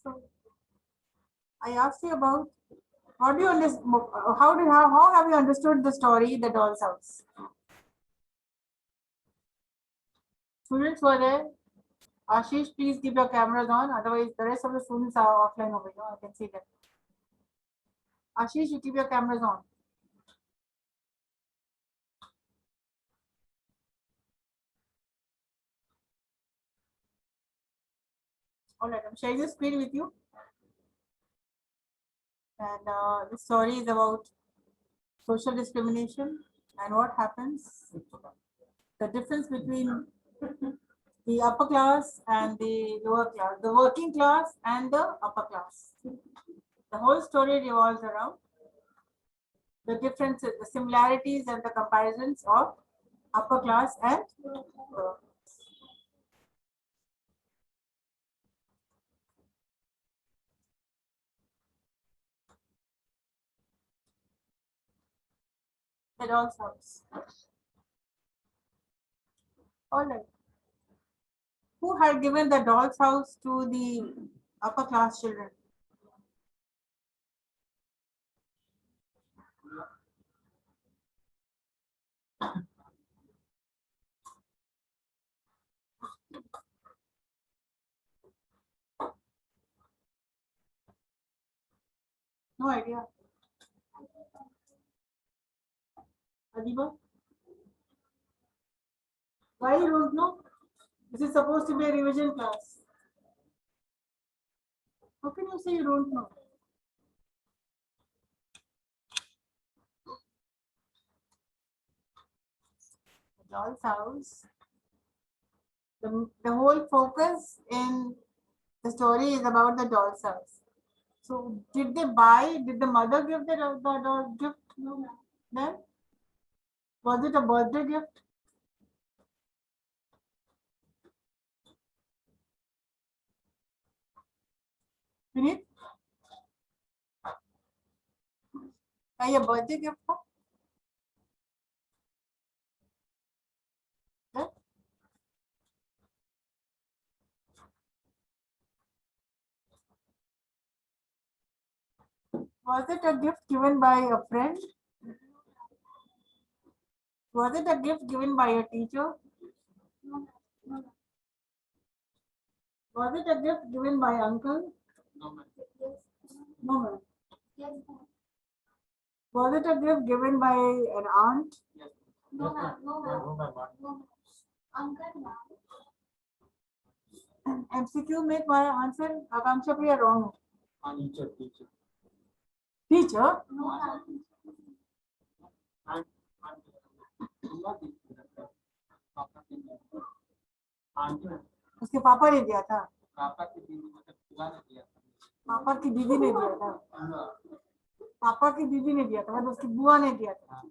So I asked you about how do you understand, how have you understood the story The Doll's House? Students were there. Ashish, please keep your cameras on. Otherwise, the rest of the students are offline over here. I can see them. Ashish, you keep your cameras on. All right, I'm sharing the screen with you. And the story is about social discrimination and what happens, the difference between the upper class and the lower class, the working class and the upper class. The whole story revolves around the differences, the similarities and the comparisons of upper class and lower. The Doll's House. All right. Who had given the Doll's House to the upper class children? No idea. Adiba? Why you don't know? This is supposed to be a revision class. How can you say you don't know? The Doll's House. The whole focus in the story is about the Doll's House. So did they buy? Did the mother give the doll gift? Then was it a birthday gift? Vineet? ये birthday gift था? Yeah? Was it a gift given by a friend? Was it a gift given by a teacher? Was it a gift given by uncle? No, ma'am. Was it a gift given by an aunt? MCQ में तुम्हारा answer आकांक्षा प्रिया wrong है. Teacher? उसके पापा ने दिया था. पापा की बीवी ने दिया था. पापा की बीवी ने दिया था, मतलब उसकी बुआ ने दिया था.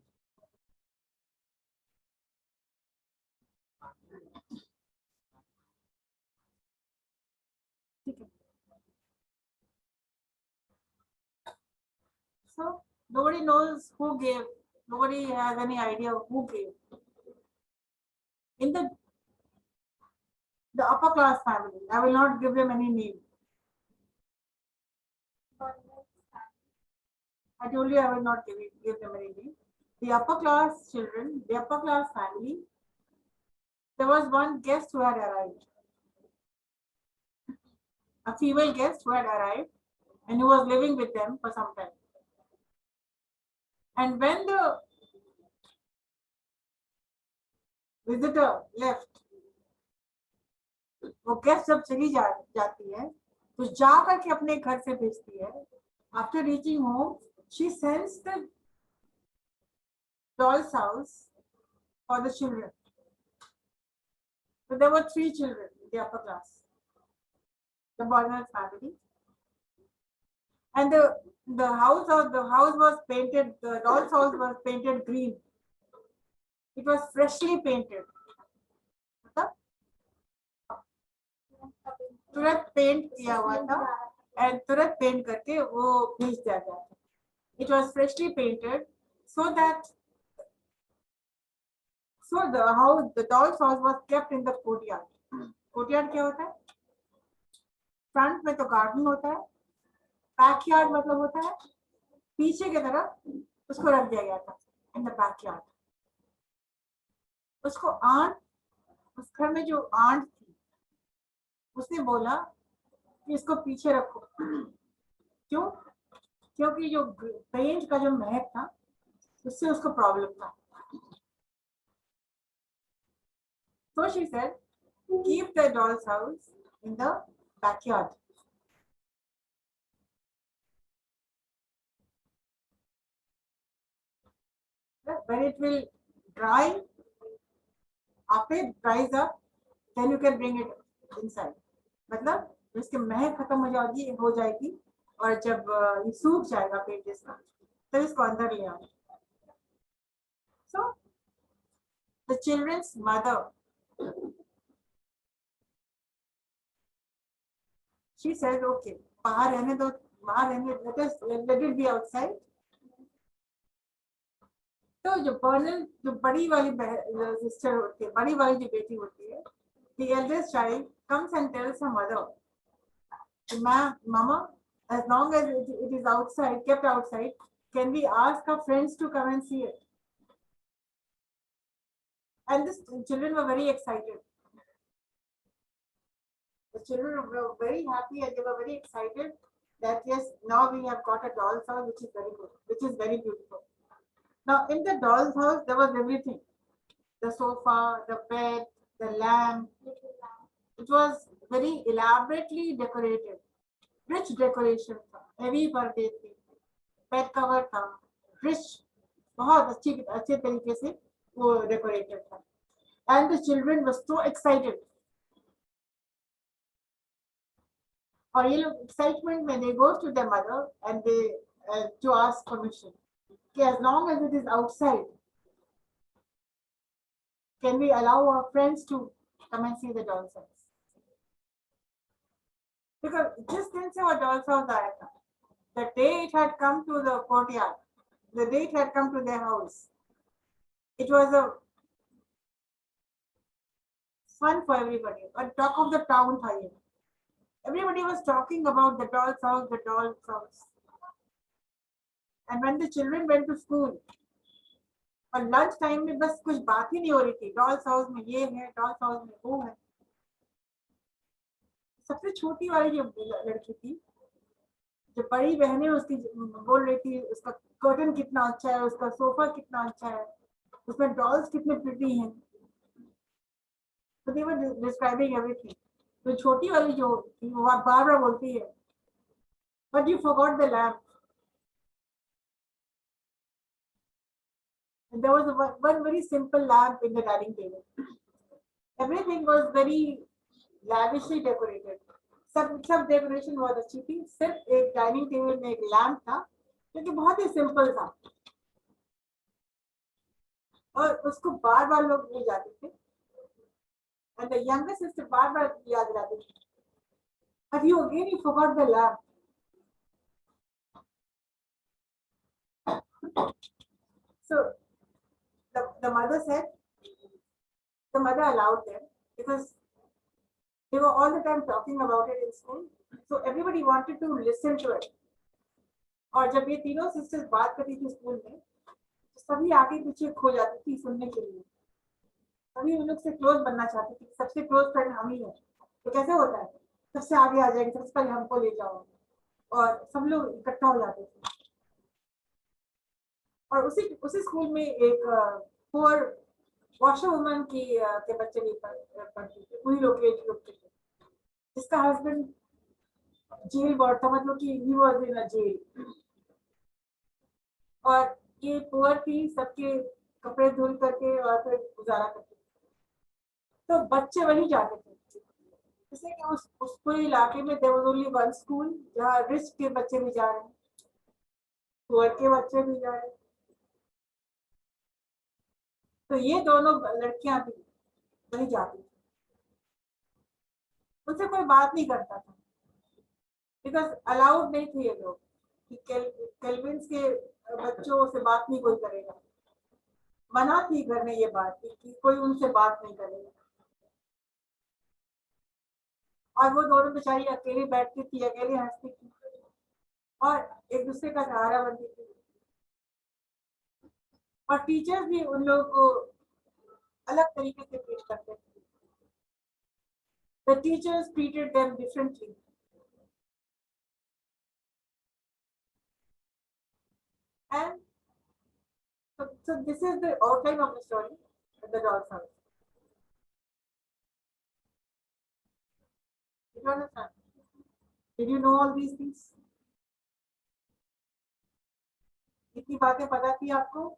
ठीक है. So nobody knows who gave. Nobody has any idea who gave. In the upper class family, I will not give them any name. I told you I will not give them any name. The upper class children, the upper class family, there was one guest who had arrived. A female guest who had arrived and who was living with them for some time. And when the visitor left, वो guest जब चली जाती है तो जा करके अपने घर से भेजती है. After reaching home, she sends the doll's house for the children. So there were 3 children in the upper class, the Bonner family, and the house was painted. The doll's house was painted green. It was freshly painted. तुरंत paint किया हुआ था and तुरंत paint करके वो भेज दिया गया था. It was freshly painted so the doll's house was kept in the courtyard. Courtyard क्या होता है? फ्रंट में तो गार्डन होता है, बैकयार्ड मतलब होता है पीछे की तरफ उसको रख दिया गया था इन द बैकयार्ड। उसको आंट, उस घर में जो आंट थी उसने बोला कि इसको पीछे रखो। क्यों? क्योंकि जो पेंट का जो महक था उससे उसको प्रॉब्लम था। So she said, keep the doll's house in the backyard. When it will dry, after it dries up, then you can bring it inside. मतलब इसके महक खत्म हो जाएगी और जब ये सूख जाएगा पेंट इसका तब इसको अंदर ले आओ। So the children's mother, she said, okay, बाहर रहने दो, बाहर रहने, let it be outside. तो जो बर्नल, जो बड़ी वाली सिस्टर होती है, बड़ी वाली जो बेटी होती है, the eldest child comes and tells her mother, Mama, as long as it is outside, kept outside, can we ask our friends to come and see it? And the children were very excited. The children were very happy and they were very excited that yes, now we have got a doll's house, which is very good, which is very beautiful. Now in the doll's house, there was everything. The sofa, the bed, the lamp. It was very elaborately decorated. Rich decoration था, heavy पर्दे थे, bed cover था, rich, बहुत अच्छे तरीके से वो decorated था. And the children were so excited. और ये लोग excitement में they go to their mother and they to ask permission. कि as long as it is outside, can we allow our friends to come and see the doll's house? Because जिस दिन से वो doll's house आया था, the day it had come to the courtyard, the day it had come to their house, it was a fun for everybody. A talk of the town था ये. Everybody was talking about the doll's house, the doll's house. And when the children went to school, और lunch time में बस कुछ बात ही नहीं हो रही थी, डॉल्स हाउस में ये है, डॉल्स हाउस में वो है. सबसे छोटी वाली जो लड़की थी, जो बड़ी बहनें उसकी बोल रही थी उसका कर्टन कितना अच्छा है, उसका सोफा कितना अच्छा है, उसमें डॉल्स कितने प्रिटी हैं. तो they were describing everything. तो छोटी वाली जो थी वो बार बार बोलती है, but you forgot the lamp. And there was one very simple lamp in the dining table. Everything was very lavishly decorated. सब डेकोरेशन बहुत अच्छी थी. सिर्फ एक डाइनिंग टेबल में एक लैम्प था जो कि बहुत ही सिंपल था और उसको बार बार लोग भूल जाते थे. And the younger sister बार बार याद दिलाती थी, but you again forgot the lamp. So the mother said, the mother allowed them because they were all the time talking about it in school. So everybody wanted to listen to it. और जब ये तीनों sisters बात करती थी school में, तो सभी आगे पीछे खो जाती थी सुनने के लिए. सभी उन लोग से क्लोज बनना चाहती थी. सबसे क्लोज फ्रेंड हम ही है. तो कैसे होता है, सबसे आगे आ जाएंगे, सबसे पहले हमको ले जाओ, और सब लोग इकट्ठा हो जाते थे. और उसी स्कूल में एक पुअर वॉशर वुमन की के बच्चे भी पढ़ते थे, उन्हीं लोग के एज ग्रुप के, जिसका हस्बैंड जेल गॉड था, मतलब कि he was in a jail. और ये पुअर थी, सबके कपड़े धुल करके और फिर गुजारा करती. तो बच्चे वही जाते थे, इसलिए कि उस पूरे इलाके में there was only one school जहाँ रिच के बच्चे भी जा रहे हैं, पुअर के बच्चे भी जा रहे हैं. तो ये दोनों लड़कियां भी वही जाती थी. उनसे कोई बात नहीं करता था बिकॉज अलाउड नहीं थे ये लोग कि केल्विन्स के बच्चों से बात नहीं कोई करेगा. मना थी घर में ये बात कि कोई उनसे बात नहीं करेगा. और वो दोनों बेचारी अकेली बैठती थी, अकेली हंसती थी और एक दूसरे का सहारा बनती थी। और टीचर्स भी उन लोगों को अलग तरीके से ट्रीट करते थे। The teachers treated them differently. And so this is the outline of the story, the doll's house. Did you understand? Did you know all these things? इतनी बातें पता थी आपको?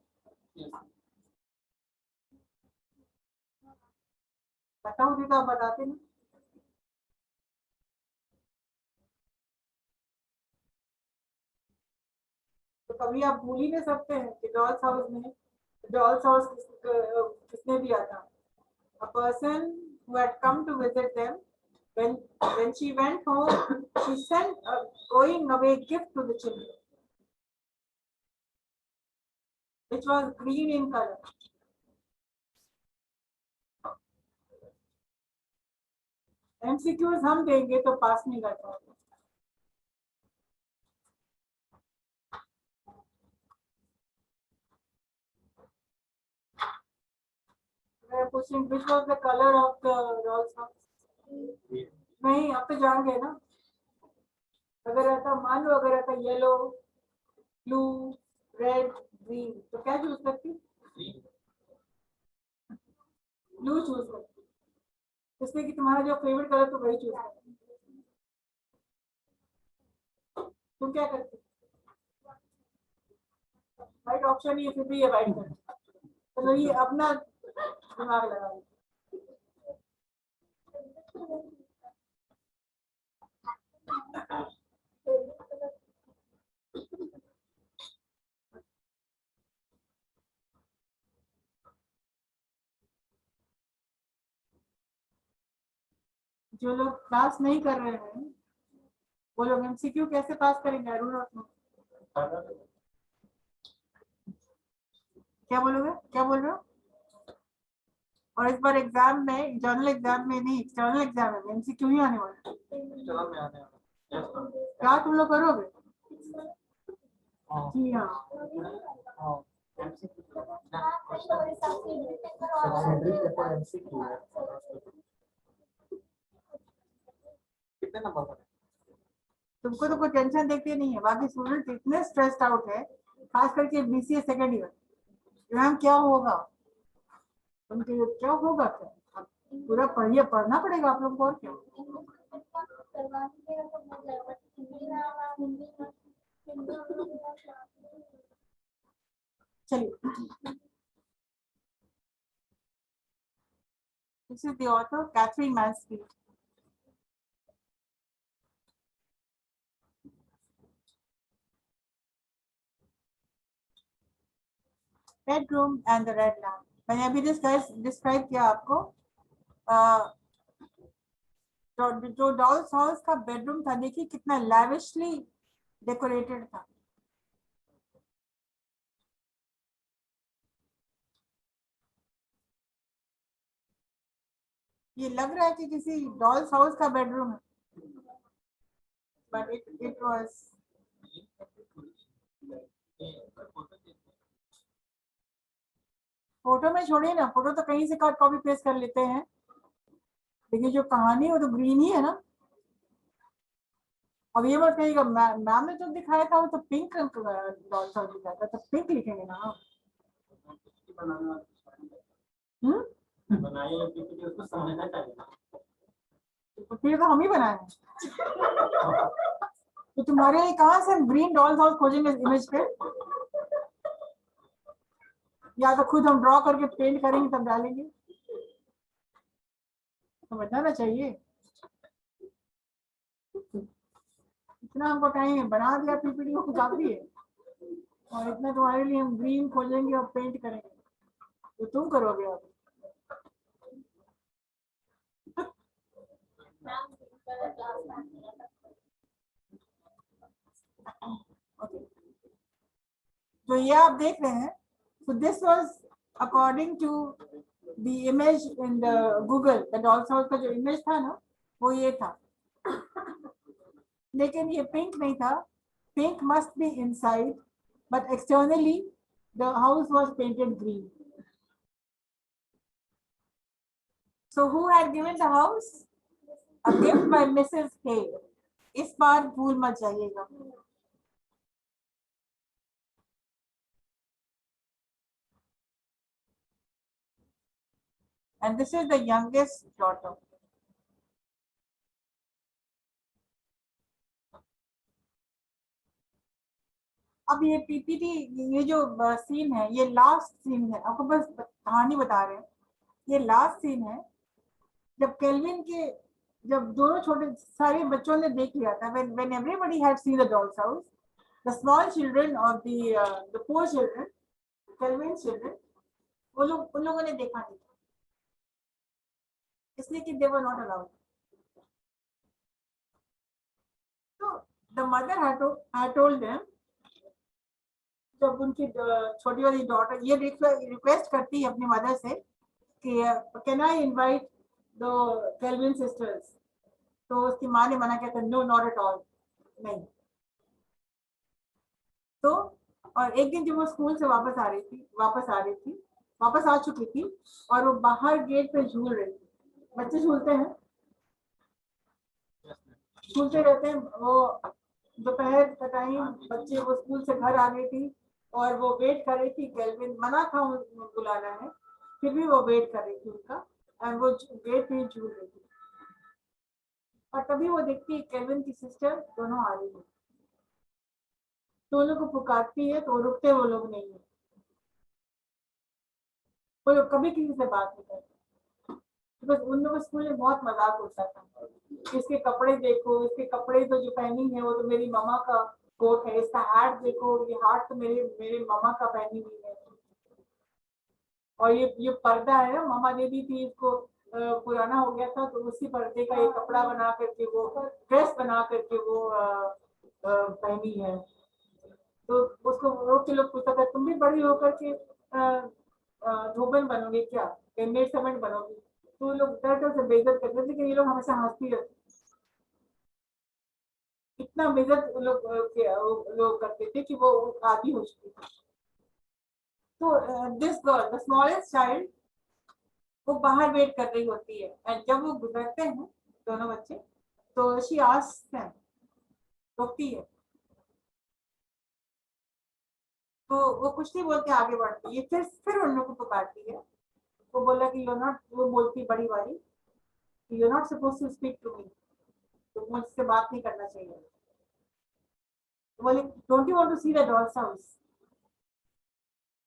पता होती तो आप बताते नहीं। तो कभी आप भूल ही नहीं सकते हैं कि डॉल्स हाउस में डॉल्स हाउस किसने दिया था? A person who had come to visit them, when she went home, she sent a going away gift to the children, which was green in color. MCQs हम देंगे तो पास नहीं कर पाएंगे। Pushing, which was the color of the doll's house? नहीं, आप तो जान गए ना। अगर रहता मान लो, अगर रहता येलो, ब्लू, रेड, ग्रीन, तो क्या चूज करती? ब्लू चूज करती, इसलिए कि तुम्हारा जो फेवरेट कलर तो वही चूज करती। तुम क्या करती? वाइट ऑप्शन ही फिर भी ये वाइट करती। तो ये अपना दिमाग लगाइए। जो लोग क्लास नहीं कर रहे हैं वो लोग एमसीक्यू कैसे पास करेंगे? अरुण क्या बोलोगे? क्या बोल रहे हो? और इस बार एग्जाम में, जर्नल एग्जाम में नहीं, एक्सटर्नल एग्जाम में एमसीक्यू ही आने वाला है। क्या तुम लोग करोगे? जी हाँ। कितने नंबर? तुमको तो कोई टेंशन देखते नहीं है, बाकी स्टूडेंट इतने स्ट्रेस्ड आउट है, खास करके बीसीए सेकेंड ईयर। मैम क्या होगा? उनके क्या होगा? क्या पूरा पढ़िए, पढ़ना पड़ेगा आप लोग को, और क्या? चलिए, this is the author Katherine Mansfield. Bedroom and the red lamp. मैंने अभी डिस्क्राइब किया आपको जो डॉल्स हाउस का बेडरूम था, देखिए कितना लैविशली डेकोरेटेड था। ये लग रहा है कि किसी डॉल्स हाउस का बेडरूम है, बट इट वाज। फोटो में छोड़िए ना, फोटो तो कहीं से कट कॉपी पेस्ट कर लेते हैं, लेकिन जो कहानी है वो तो ग्रीन ही है ना। अब ये मत कहिएगा मैम ने जो दिखाया था वो तो पिंक डॉल्स हाउस दिखाया था, तो पिंक लिखेंगे ना। तो फिर तो हम ही बनाए हैं। तो तुम्हारे लिए कहाँ से हम ग्रीन डॉल्स हाउस खोजेंगे इमेज पे? या तो खुद हम ड्रॉ करके पेंट करेंगे तब डालेंगे, समझना ना चाहिए। इतना हमको टाइम है, बना दिया पीपीटी को काफी है, और इतना तुम्हारे लिए हम ग्रीन खोजेंगे और पेंट करेंगे, तो तुम करोगे अब। तो ये आप देख रहे हैं, so this was according to the image in the Google, the dolls house का जो इमेज था ना, वो ये था। लेकिन ये पिंक नहीं था. Pink must be inside, but externally the house was painted green. So who had given the house? A gift by Mrs. Hale. इस बार भूल मत जाइएगा. And this is the youngest daughter. अब ये पीपीटी, ये जो सीन है, ये लास्ट सीन है. आपको बस कहानी बता रहे हैं. ये लास्ट सीन है जब केल्विन के, जब दोनों छोटे सारे बच्चों ने देख लिया था. when everybody had seen the doll's house, the small children or the poor children, Kelvin's children, वो लोग, उन लोगों ने देखा नहीं था, इसलिए कि they were not allowed. So the mother had told them, जब उनकी छोटी वाली डॉटर ये रिक्वेस्ट करती है अपनी मदर से कि can I invite the kelvin sisters, तो उसकी माँ ने मना किया था, नो नॉट एट ऑल, नहीं. तो और एक दिन जब वो स्कूल से वापस आ चुकी थी और वो बाहर गेट पे झूल रही थी. बच्चे झूलते रहते हैं. वो दोपहर का टाइम, बच्चे वो स्कूल से घर आ गई थी और वो वेट कर रही थी. केल्विन मना था बुलाना है, फिर भी वो वेट कर रही थी उनका, और वो गेट पे झूल रही थी. और तभी वो देखती है केल्विन की सिस्टर दोनों आ रही है. दोनों को पुकारती है तो रुकते वो लोग नहीं है. वो लोग कभी किसी से बात नहीं करते. बस उन लोगों स्कूल में बहुत मजाक होता था, इसके कपड़े देखो, इसके कपड़े तो जो पहनी है वो तो मेरी मम्मा का कोट है, इसका हैट देखो, ये हैट तो मेरे मम्मा का पहनी हुई है, और ये पर्दा है ना, मम्मा ने दी थी इसको, पुराना हो गया था तो उसी पर्दे का ये कपड़ा बना करके, वो ड्रेस बना करके वो पहनी है. तो उसको रोक के लोग पूछता था, तुम भी बड़ी होकर के धोबन बनोगे क्या, मेड सर्वेंट बनोगी. तो लोग डर डर से बेइज्जत करते थे, लेकिन ये लोग हमेशा हंसती रहती. इतना बेइज्जत लोग करते थे कि वो आदि हो चुकी थी. तो this girl, the smallest child, वो बाहर वेट कर रही होती है. एंड जब वो गुजरते हैं दोनों बच्चे, तो शी आस्क्स देम, रोकती है. तो वो कुछ नहीं बोल के आगे बढ़ती है. फिर उन लोगों को पुकारती है. वो बोला कि यू नॉट, वो बोलती बड़ी वाली, you not suppose to speak to me, तो मुझसे बात नहीं करना चाहिए. बोले, don't you want to see the doll's house.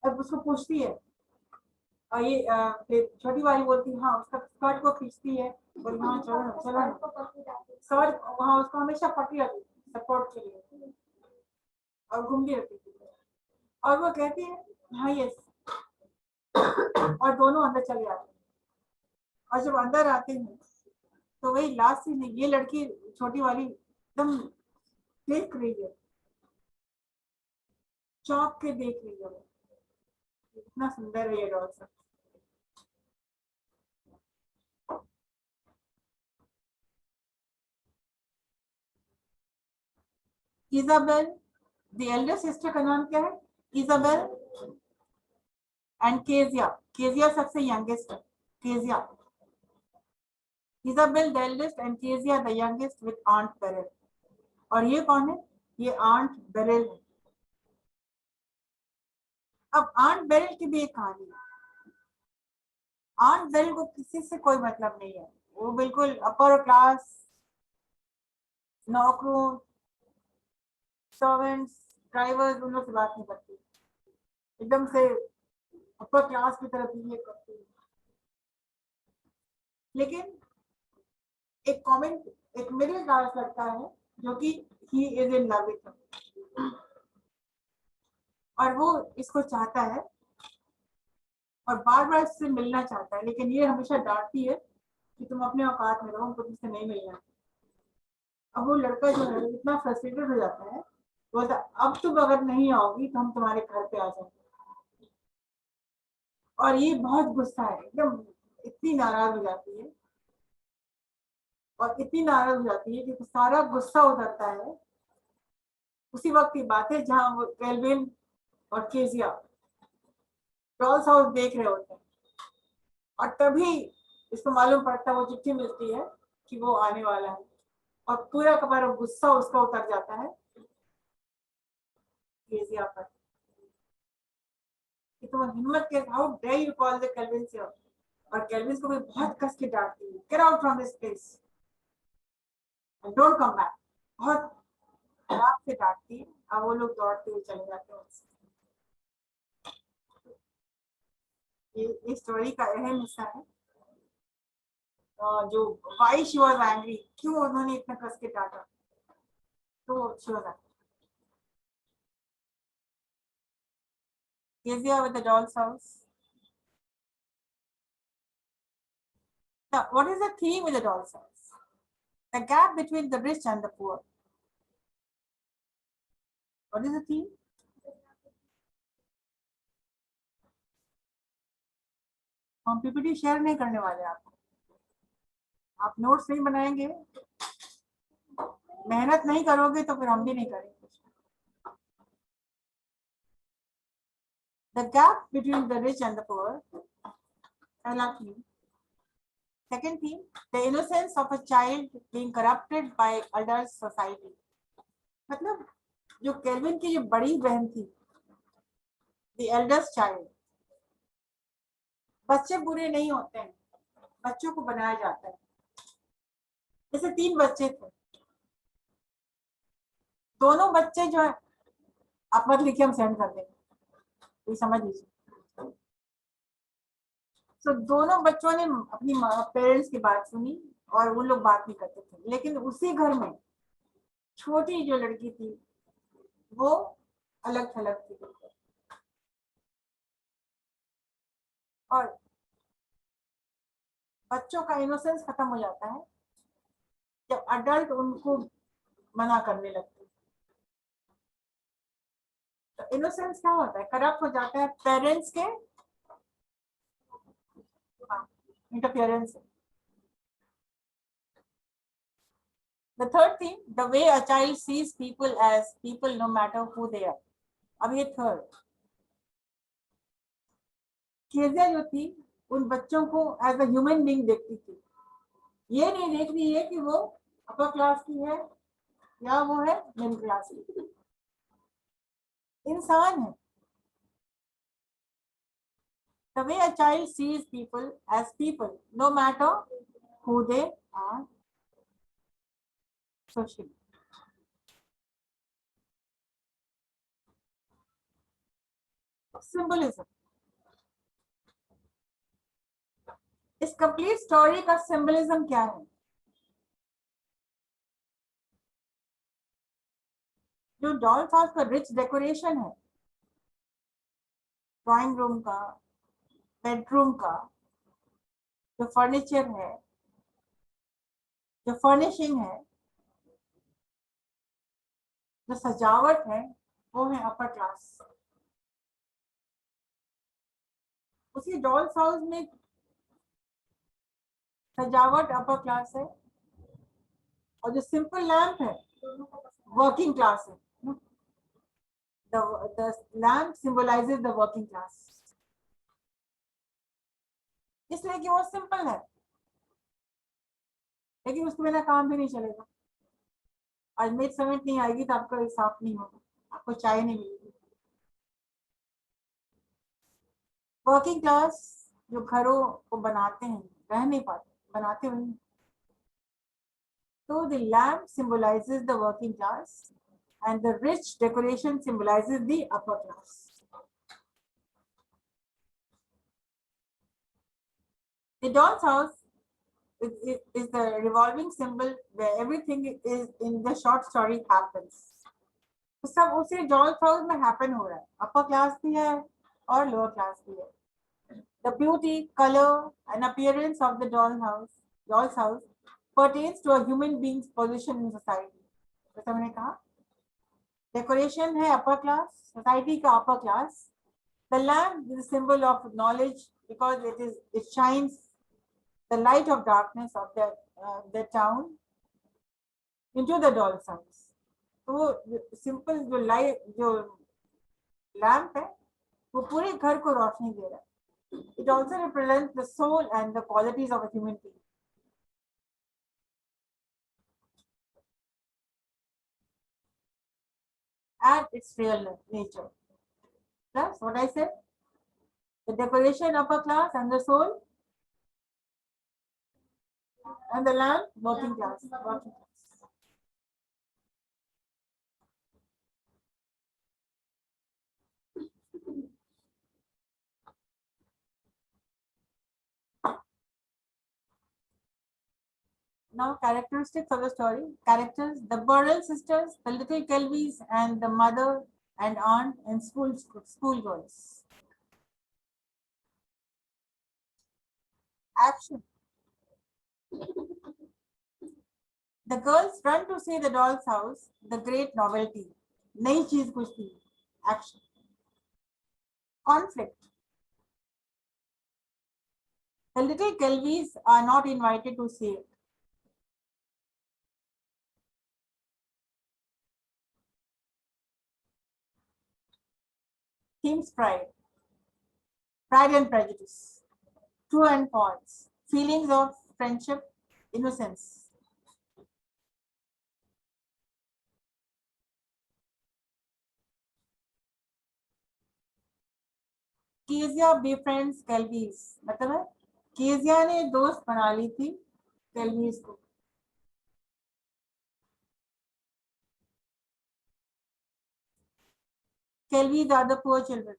अब उसको पूछती है, और ये फिर छोटी वाली बोलती है, हाँ, उसका स्कर्ट को खींचती है, बोली हाँ चलो चलो. स्कर्ट वहाँ उसको हमेशा पकड़ी रहती सपोर्ट के लिए, और घूमती रहती थी. और वो कहती है हाँ यस, और दोनों अंदर चले आते हैं. और जब अंदर आते हैं तो वही लास्ट सीन है. ये लड़की छोटी वाली एकदम देख रही है, चौंक के देख रही है, इतना सुंदर है ये dolls. Isabel, the elder sister का नाम क्या है? Isabel and Kezia. केजिया सबसे यंगेस्ट है. Kezia, Isabel the eldest and Kezia the youngest with aunt Beryl. और ये कौन है? ये आंट बेरेल है. अब आंट बेरेल की भी एक कहानी है. आंट बेरेल को किसी से कोई मतलब नहीं है. वो बिल्कुल अपर क्लास, नौकरों, सर्वेंट्स, ड्राइवर्स, उन लोग से बात नहीं करती. एकदम से अपर क्लास की तरफ बिहेव करती है. लेकिन एक कमेंट, एक मिडिल क्लास लड़का है जो कि he is in love with, और वो इसको चाहता है और बार बार इससे मिलना चाहता है, लेकिन ये हमेशा डांटती है कि तुम अपने औकात में रहो, हमको तुमसे नहीं मिलना. अब वो लड़का जो है इतना फ्रस्ट्रेटेड हो जाता है, वो बोलता अब तुम अगर नहीं आओगी तो हम तुम्हारे घर पे आ जाएंगे. और ये बहुत गुस्सा है, एकदम इतनी नाराज हो जाती है. और इतनी नाराज हो जाती है कि सारा गुस्सा उतरता है। उसी वक्त की बात है जहां वो केल्विन और केजिया डॉल्स हाउस देख रहे होते हैं, और तभी इसको मालूम पड़ता है, वो चिट्ठी मिलती है कि वो आने वाला है, और पूरा का पूरा गुस्सा उसका उतर जाता है केजिया पर कि तुम हिम्मत के, how dare you call the Kelvin से। और केल्विन को भी बहुत कस के डांटती है, get out from this place and don't come back. बहुत खराब से डांटती है। अब वो लोग दौड़ते हुए चले जाते हैं। ये स्टोरी का अहम हिस्सा है। जो वाई शी वाज एंग्री, क्यों उन्होंने इतना कस के डांटा, तो she was Kezia with the doll's house. Now, what is the theme with the doll's house? The gap between the rich and the poor. What is the theme? हम PPT share नहीं करने वाले आपको, आप नोट्स नहीं बनाएंगे, मेहनत नहीं करोगे तो फिर हम भी नहीं करेंगे। The gap between the rich and the poor. पहला theme. Second theme, the innocence of a child being corrupted by adult society. मतलब जो केल्विन की जो बड़ी बहन थी, the eldest child, बच्चे बुरे नहीं होते हैं, बच्चों को बनाया जाता है। जैसे 3 बच्चे थे, दोनों बच्चे जो है, आप मत लिखिए, हम सेंड कर देंगे, तो समझ लीजिए। तो दोनों बच्चों ने अपनी पेरेंट्स की बात सुनी और वो लोग बात नहीं करते थे, लेकिन उसी घर में छोटी जो लड़की थी वो अलग थलग थी, और बच्चों का इनोसेंस खत्म हो जाता है जब अडल्ट उनको मना करने लगते हैं। तो इनोसेंस क्या होता है, करप्ट हो जाता है पेरेंट्स के इंटरफियरेंस से। The third thing, the way a child sees people as people no matter who they are. अब ये थर्ड, केजिया जो थी उन बच्चों को एज अ ह्यूमन बीइंग देखती थी, ये नहीं देख रही है कि वो अपर क्लास की है या वो है मिडिल क्लास की, इंसान है। The way a child sees people as people no matter who they are socially. Symbolism. इस कंप्लीट स्टोरी का सिंबलिज्म क्या है? जो डॉल्स हाउस का रिच डेकोरेशन है, ड्राइंग रूम का, बेडरूम का, जो फर्नीचर है, जो फर्निशिंग है, जो सजावट है, वो है अपर क्लास। उसी डॉल्स हाउस में सजावट अपर क्लास है, और जो सिंपल लैम्प है वर्किंग क्लास है। The lamp symbolizes the working class, इसलिए कि वो सिंपल है, लेकिन उसके बिना काम भी नहीं चलेगा। आज मेड समेट नहीं आएगी तो आपका साफ नहीं होगा, आपको चाय नहीं मिलेगी। वर्किंग क्लास जो घरों को बनाते हैं, रह नहीं पाते, बनाते वही। So the lamp symbolizes the working class and the rich decoration symbolizes the upper class. The doll's house is the revolving symbol where everything is in the short story happens. तो सब उसी डॉल्स हाउस में happen हो रहा है, upper class भी है और लोअर क्लास भी है। The beauty, color and appearance of the doll's house pertains to a human being's position in society. जैसा मैंने कहा, डेकोरेशन है अपर क्लास, सोसाइटी का upper class. The lamp is a symbol of knowledge because it shines the light of darkness of the town into the doll's house. तो वो simple जो light जो lamp है वो पूरे घर को रोशनी दे रहा है. It also represents the soul and the qualities of a human being. And its real nature. That's what I said. The decoration upper class and the soul, and the lamp working class. Working class. Now, characteristics of the story. Characters: the Burrell sisters, the little Kelbys, and the mother and aunt and schoolgirls. Action. The girls run to see the doll's house, the great novelty. नई चीज कुछ थी. Action. Conflict. The little Kelbys are not invited to see it. Themes: pride, pride and prejudice, true and false, feelings of friendship, innocence. Kezia befriends Kelbys. मतलब है Kezia ने दोस्त बना ली थी Kelbys को. Kelbys are the poor children.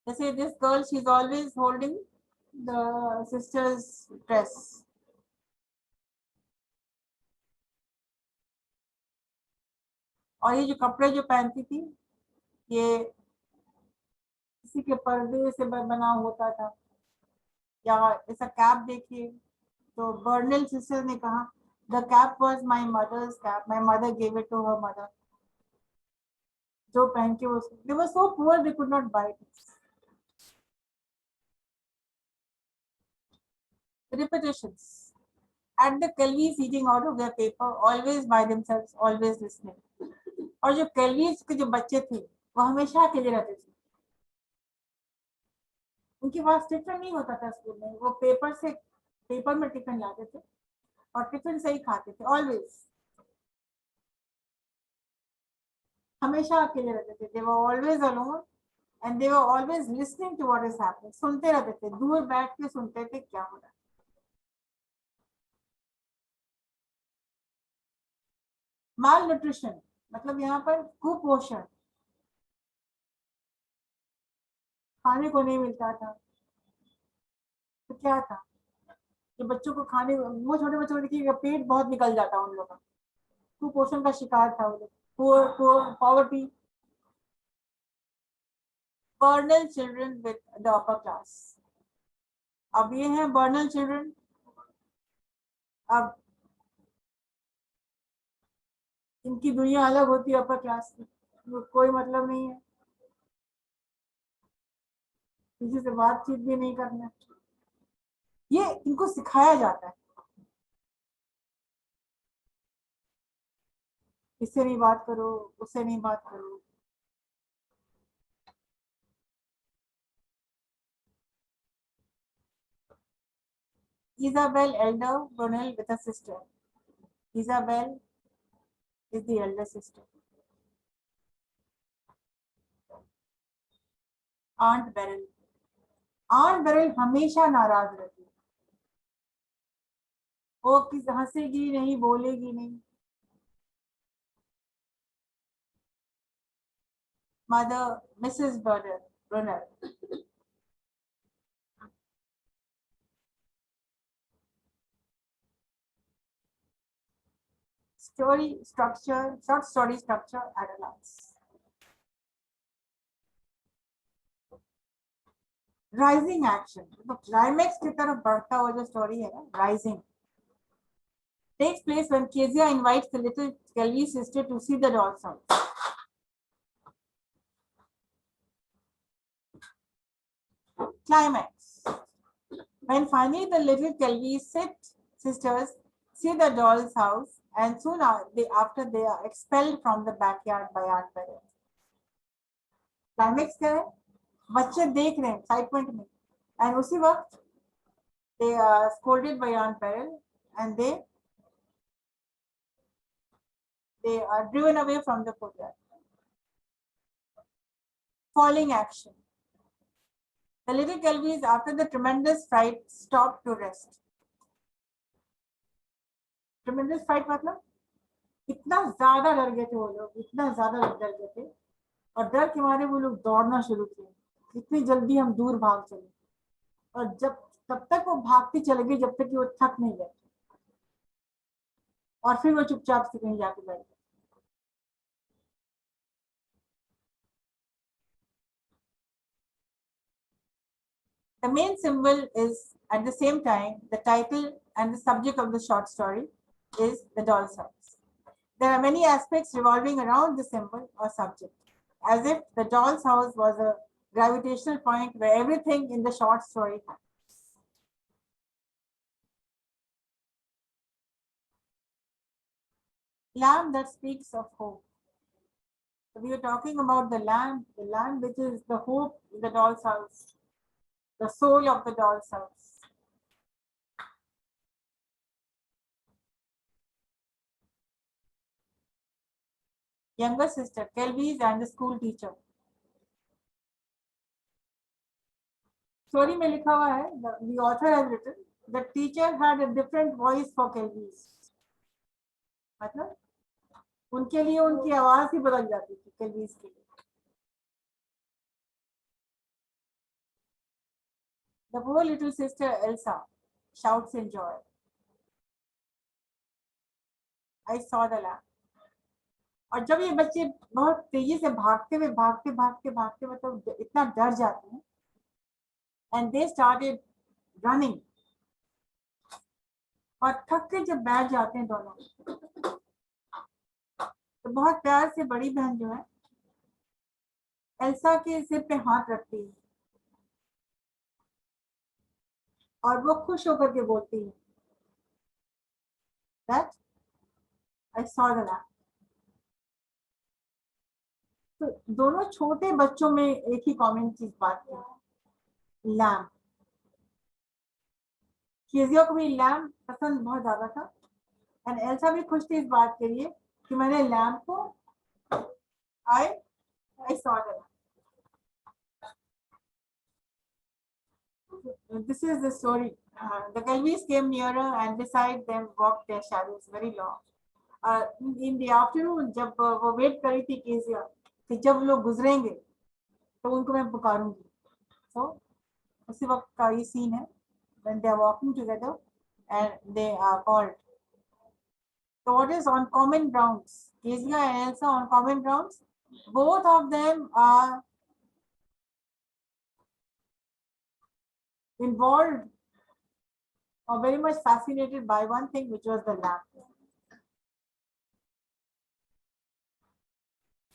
जैसे this girl, she's always holding the sister's dress. और ये जो कपड़े जो पहनती थी ये किसी के पर्दे से बना होता था. या ऐसा कैप देखिए तो बर्नेल सिस्टर ने कहा the cap was my mother's cap, my mother gave it to her mother. जो पहन के वो they were so poor they could not buy it. Repetitions. At the Kelbys eating out of their paper, always by themselves, always listening. और जो Kelbys के जो बच्चे थे वो हमेशा अकेले रहते थे. उनके पास टिफिन नहीं होता था स्कूल में. वो पेपर में टिफिन लाते थे और टिफिन से ही खाते थे. ऑलवेज हमेशा अकेले रहते थे. They were always alone and they were always listening to what is happening. सुनते रहते थे, दूर बैठ के सुनते थे क्या हो रहा है. माल न्यूट्रिशन मतलब यहाँ पर कुपोषण. खाने को नहीं मिलता था तो क्या था कि बच्चों को खाने वो छोटे बच्चों को देखिए पेट बहुत निकल जाता उन लोगों का. कुपोषण का शिकार था वो लोग. Poverty. Burnell children with the upper class. अब ये हैं बर्नल चिल्ड्रन. अब इनकी दुनिया अलग होती है अपर क्लास की. कोई मतलब नहीं है, किसी से बातचीत भी नहीं करना. ये इनको सिखाया जाता है इससे नहीं बात करो, उससे नहीं बात करो. Isabel elder Brunel with a sister. Isabel is the elder sister. Aunt Beryl. Aunt Beryl हमेशा नाराज रहती है. वो किस हंसेगी नहीं, बोलेगी नहीं. Mother Mrs. Brunel. Story structure, short story structure at a glance. Rising action. तो क्लाइमेक्स की तरफ बढ़ता हुआ जो स्टोरी है ना, rising, takes place when Kezia invites the little Kelby sister to see the doll's house. Climax. When finally the little Kelvy sisters see the doll's house, and soon after they are expelled from the backyard by Aunt Beryl. Climax क्या है? बच्चे देख रहे हैं excitement में, and उसी वक्त they are scolded by Aunt Beryl, and they are driven away from the courtyard. Falling action. The little Kelvys, after the tremendous fright, stopped to rest. Tremendous fright मतलब इतना ज्यादा डर गए थे वो लोग, इतना ज्यादा डर गए थे, और डर के मारे वो लोग दौड़ना शुरू किए, इतनी जल्दी हम दूर भाग चले, और जब तब तक वो भागती चले गई जब तक कि वो थक नहीं गए, और फिर वो चुपचाप से कहीं जाके बैठ गए. The main symbol is at the same time the title and the subject of the short story is the doll's house. There are many aspects revolving around the symbol or subject, as if the doll's house was a gravitational point where everything in the short story happens. Lamb that speaks of hope. So we are talking about the lamb which is the hope in the doll's house, the soul of the doll's house. Younger sister, Kelvys and the school teacher. Story में लिखा हुआ है, the author has written, the teacher had a different voice for Kelvys. मतलब उनके लिए उनकी आवाज ही बदल जाती थी Kelvys के लिए. The poor little sister Elsa shouts in joy. I saw the lamb. और जब ये बच्चे बहुत तेजी से भागते मतलब इतना डर जाते हैं, and they started running, और थक के जब बैठ जाते हैं दोनों, तो बहुत प्यार से बड़ी बहन जो है एल्सा के सिर पे हाथ रखती है, और वो खुश होकर के बोलती है that I saw the lamb. तो दोनों छोटे बच्चों में एक ही कॉमन चीज बात है, लैम्प. कीजियो को भी लैम्प पसंद बहुत ज्यादा था, एंड एल्सा भी खुश थी इस बात के लिए कि मैंने लैम्प को I saw the lamp. This is the story. The Kelvys came nearer, and beside them walked their shadows very long. In the afternoon, जब वो वेट करी थी केजिया कि जब लोग गुजरेंगे तो उनको मैं पुकारूंगी. So उसी वक्त का ये सीन है when they are walking together and they are called. So what is on common grounds? Kezia and Elsa on common grounds. Both of them are involved or very much fascinated by one thing, which was the lamp.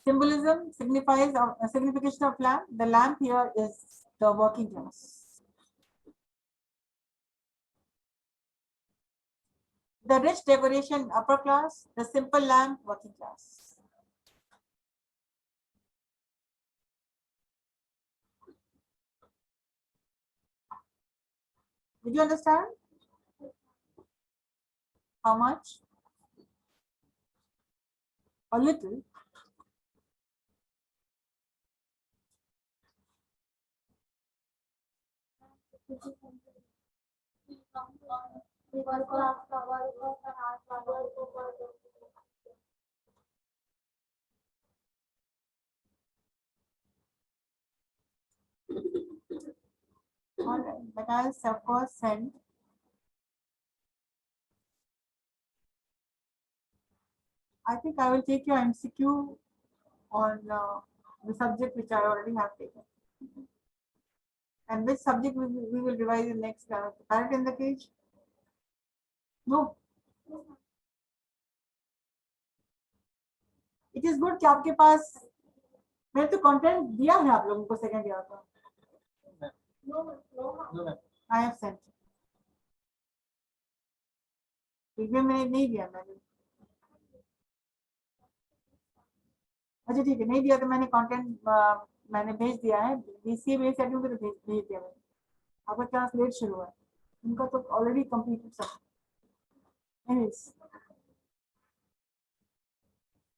Symbolism signifies a signification of lamp. The lamp here is the working class. The rich decoration upper class, the simple lamp working class. Did you understand? How much? A little. All right, but I'll of course send. I think I will take your MCQ on the subject which I already have taken. And which subject we will revise in next class? Parrot in the cage? No. It is good कि आपके पास मैंने तो content दिया है आप लोगों को second year का. I have sent. प्रीवियस में नहीं दिया मैंने। अच्छा ठीक है, नहीं दिया तो मैंने कंटेंट मैंने भेज दिया है, बीसीए में सेटिंग को तो भेज दिया मैंने। आपका क्लास लेट शुरू है, उनका तो ऑलरेडी कंप्लीटेड सब। एनीवेज